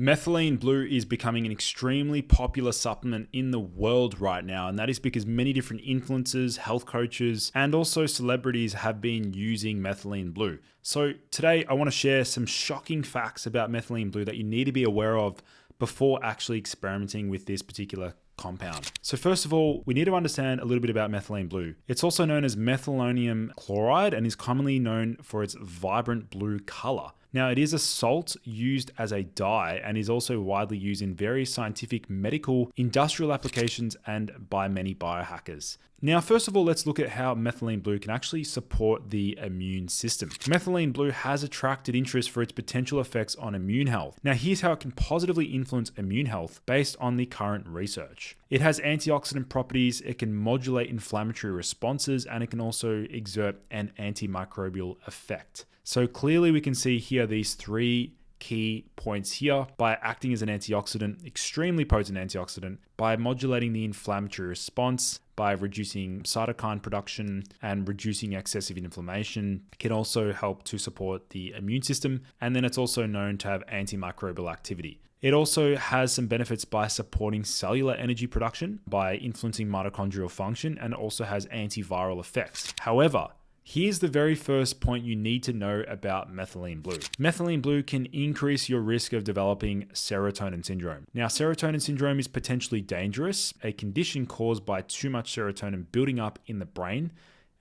Methylene blue is becoming an extremely popular supplement in the world right now, and that is because many different influencers, health coaches, and also celebrities have been using methylene blue. So today I want to share some shocking facts about methylene blue that you need to be aware of before actually experimenting with this particular compound. So first of all, we need to understand a little bit about methylene blue. It's also known as methylonium chloride and is commonly known for its vibrant blue color. Now, it is a salt used as a dye and is also widely used in various scientific, medical, industrial applications and by many biohackers. Now, first of all, let's look at how methylene blue can actually support the immune system. Methylene blue has attracted interest for its potential effects on immune health. Now, here's how it can positively influence immune health based on the current research. It has antioxidant properties, it can modulate inflammatory responses, and it can also exert an antimicrobial effect. So clearly we can see here these three key points here: by acting as an antioxidant, extremely potent antioxidant, by modulating the inflammatory response, by reducing cytokine production and reducing excessive inflammation. It can also help to support the immune system, and then it's also known to have antimicrobial activity. It also has some benefits by supporting cellular energy production, by influencing mitochondrial function, and also has antiviral effects. However, here's the very first point you need to know about methylene blue. Methylene blue can increase your risk of developing serotonin syndrome. Now, serotonin syndrome is potentially dangerous, a condition caused by too much serotonin building up in the brain,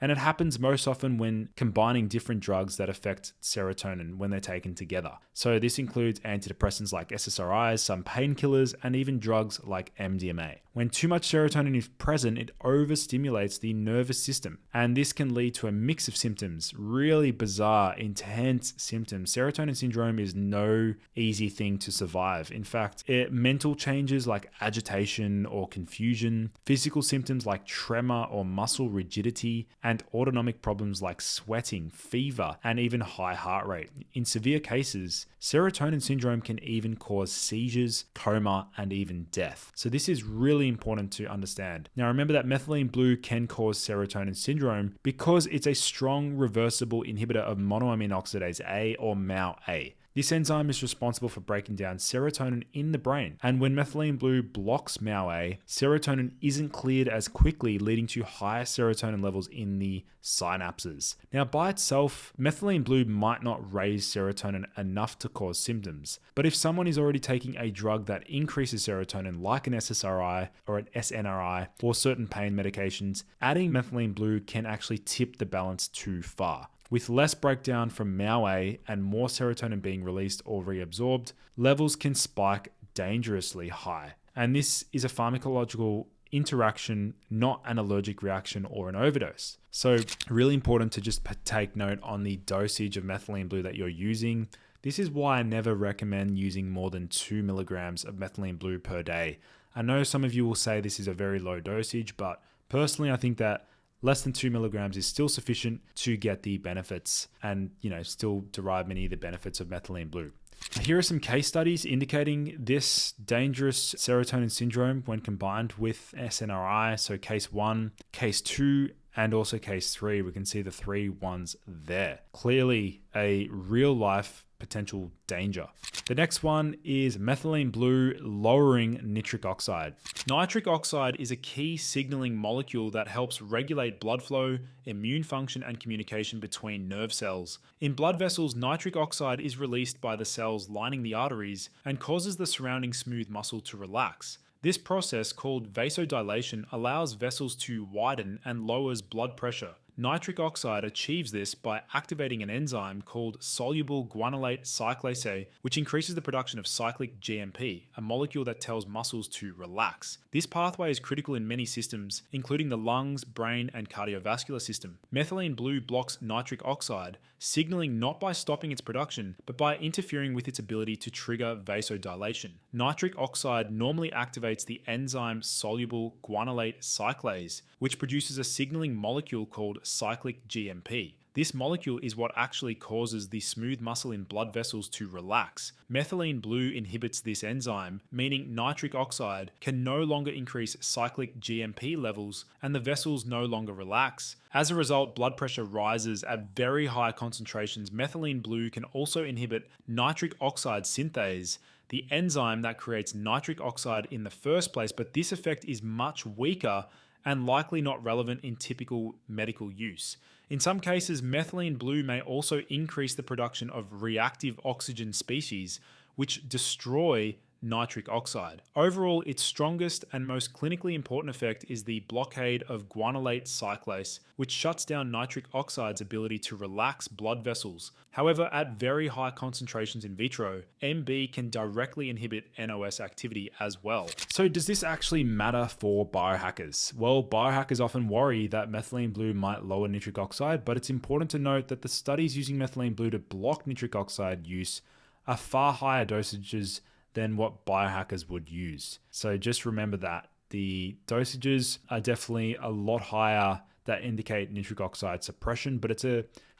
and it happens most often when combining different drugs that affect serotonin when they're taken together. So this includes antidepressants like SSRIs, some painkillers, and even drugs like MDMA. When too much serotonin is present, it overstimulates the nervous system, and this can lead to a mix of symptoms, really bizarre, intense symptoms. Serotonin syndrome is no easy thing to survive. In fact, mental changes like agitation or confusion, physical symptoms like tremor or muscle rigidity, and autonomic problems like sweating, fever, and even high heart rate. In severe cases, serotonin syndrome can even cause seizures, coma, and even death. So this is really important to understand. Now remember that methylene blue can cause serotonin syndrome because it's a strong reversible inhibitor of monoamine oxidase A, or MAO-A. This enzyme is responsible for breaking down serotonin in the brain, and when methylene blue blocks MAO-A, serotonin isn't cleared as quickly, leading to higher serotonin levels in the synapses. Now, by itself, methylene blue might not raise serotonin enough to cause symptoms, but if someone is already taking a drug that increases serotonin, like an SSRI or an SNRI or certain pain medications, adding methylene blue can actually tip the balance too far. With less breakdown from MAO-A and more serotonin being released or reabsorbed, levels can spike dangerously high. And this is a pharmacological interaction, not an allergic reaction or an overdose. So really important to just take note on the dosage of methylene blue that you're using. This is why I never recommend using more than 2 milligrams of methylene blue per day. I know some of you will say this is a very low dosage, but personally I think that less than 2 milligrams is still sufficient to get the benefits and, still derive many of the benefits of methylene blue. Here are some case studies indicating this dangerous serotonin syndrome when combined with SNRI. So case 1, case 2, and also case 3. We can see the 3 ones there. Clearly a real life potential danger. The next one is methylene blue lowering nitric oxide. Nitric oxide is a key signaling molecule that helps regulate blood flow, immune function, and communication between nerve cells. In blood vessels, nitric oxide is released by the cells lining the arteries and causes the surrounding smooth muscle to relax. This process, called vasodilation, allows vessels to widen and lowers blood pressure. Nitric oxide achieves this by activating an enzyme called soluble guanylate cyclase A, which increases the production of cyclic GMP, a molecule that tells muscles to relax. This pathway is critical in many systems, including the lungs, brain, and cardiovascular system. Methylene blue blocks nitric oxide, signaling not by stopping its production, but by interfering with its ability to trigger vasodilation. Nitric oxide normally activates the enzyme soluble guanylate cyclase, which produces a signaling molecule called cyclic GMP. This molecule is what actually causes the smooth muscle in blood vessels to relax. Methylene blue inhibits this enzyme, meaning nitric oxide can no longer increase cyclic GMP levels and the vessels no longer relax. As a result, blood pressure rises at very high concentrations. Methylene blue can also inhibit nitric oxide synthase. the enzyme that creates nitric oxide in the first place, but this effect is much weaker and likely not relevant in typical medical use. In some cases, methylene blue may also increase the production of reactive oxygen species, which destroy nitric oxide. Overall, its strongest and most clinically important effect is the blockade of guanylate cyclase, which shuts down nitric oxide's ability to relax blood vessels. However, at very high concentrations in vitro, MB can directly inhibit NOS activity as well. So does this actually matter for biohackers? Well, biohackers often worry that methylene blue might lower nitric oxide, but it's important to note that the studies using methylene blue to block nitric oxide use are far higher dosages than what biohackers would use. So just remember that the dosages are definitely a lot higher that indicate nitric oxide suppression, but it's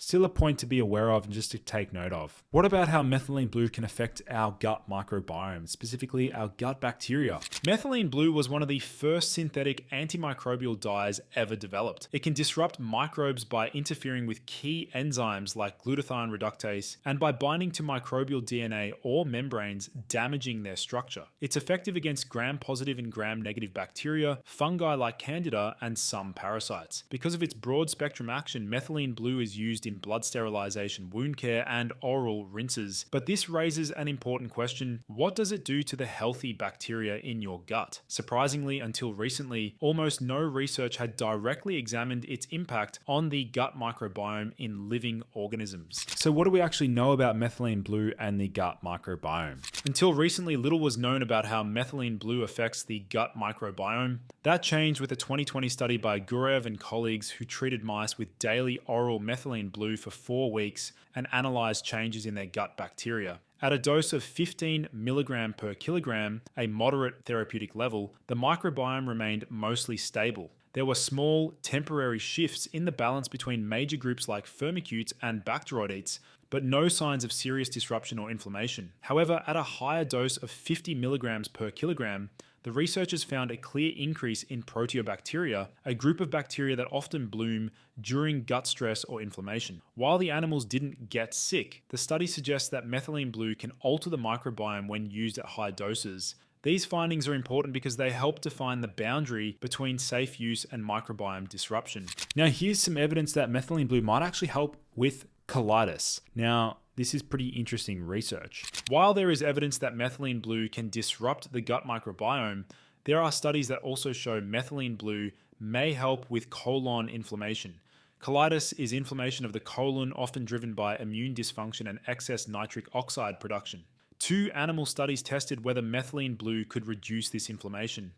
still a point to be aware of and just to take note of. What about how methylene blue can affect our gut microbiome, specifically our gut bacteria? Methylene blue was one of the first synthetic antimicrobial dyes ever developed. It can disrupt microbes by interfering with key enzymes like glutathione reductase and by binding to microbial DNA or membranes, damaging their structure. It's effective against gram-positive and gram-negative bacteria, fungi like Candida, and some parasites. Because of its broad spectrum action, methylene blue is used in blood sterilization, wound care, and oral rinses. But this raises an important question: what does it do to the healthy bacteria in your gut? Surprisingly, until recently, almost no research had directly examined its impact on the gut microbiome in living organisms. So what do we actually know about methylene blue and the gut microbiome? Until recently, little was known about how methylene blue affects the gut microbiome. That changed with a 2020 study by Gurev and colleagues who treated mice with daily oral methylene blue for 4 weeks and analyzed changes in their gut bacteria. At a dose of 15 mg per kilogram, a moderate therapeutic level, the microbiome remained mostly stable. There were small, temporary shifts in the balance between major groups like firmicutes and bacteroidetes, but no signs of serious disruption or inflammation. However, at a higher dose of 50 mg per kilogram, the researchers found a clear increase in proteobacteria, a group of bacteria that often bloom during gut stress or inflammation. While the animals didn't get sick, the study suggests that methylene blue can alter the microbiome when used at high doses. These findings are important because they help define the boundary between safe use and microbiome disruption. Now, here's some evidence that methylene blue might actually help with colitis. Now, this is pretty interesting research. While there is evidence that methylene blue can disrupt the gut microbiome, there are studies that also show methylene blue may help with colon inflammation. Colitis is inflammation of the colon, often driven by immune dysfunction and excess nitric oxide production. 2 animal studies tested whether methylene blue could reduce this inflammation.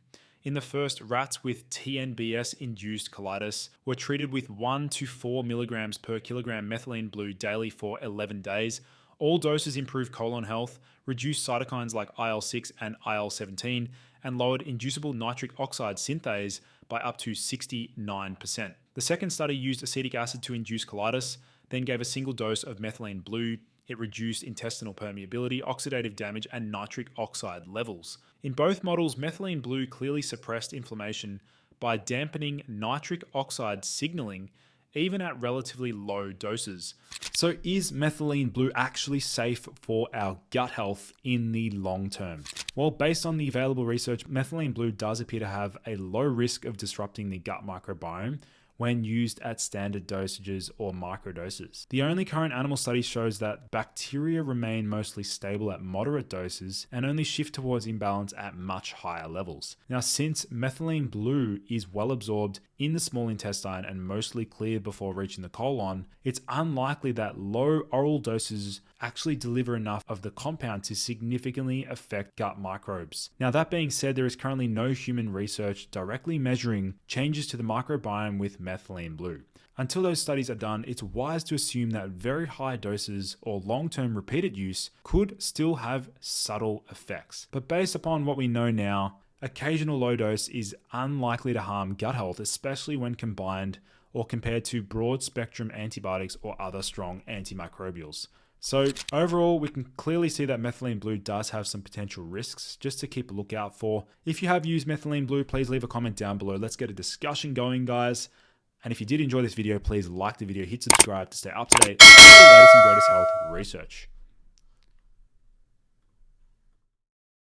In the first, rats with TNBS-induced colitis were treated with 1 to 4 mg per kilogram methylene blue daily for 11 days. All doses improved colon health, reduced cytokines like IL-6 and IL-17, and lowered inducible nitric oxide synthase by up to 69%. The second study used acetic acid to induce colitis, then gave a single dose of methylene blue. It reduced intestinal permeability, oxidative damage, and nitric oxide levels. In both models, methylene blue clearly suppressed inflammation by dampening nitric oxide signaling, even at relatively low doses. So is methylene blue actually safe for our gut health in the long term? Well, based on the available research, methylene blue does appear to have a low risk of disrupting the gut microbiome when used at standard dosages or microdoses. The only current animal study shows that bacteria remain mostly stable at moderate doses and only shift towards imbalance at much higher levels. Now, since methylene blue is well absorbed in the small intestine and mostly cleared before reaching the colon, it's unlikely that low oral doses actually deliver enough of the compound to significantly affect gut microbes. Now, that being said, there is currently no human research directly measuring changes to the microbiome with methylene blue. Until those studies are done, it's wise to assume that very high doses or long-term repeated use could still have subtle effects. But based upon what we know now, occasional low dose is unlikely to harm gut health, especially when combined or compared to broad spectrum antibiotics or other strong antimicrobials. So overall, we can clearly see that methylene blue does have some potential risks just to keep a lookout for. If you have used methylene blue, please leave a comment down below. Let's get a discussion going, guys. And if you did enjoy this video, please like the video, hit subscribe to stay up to date with the latest and greatest health research.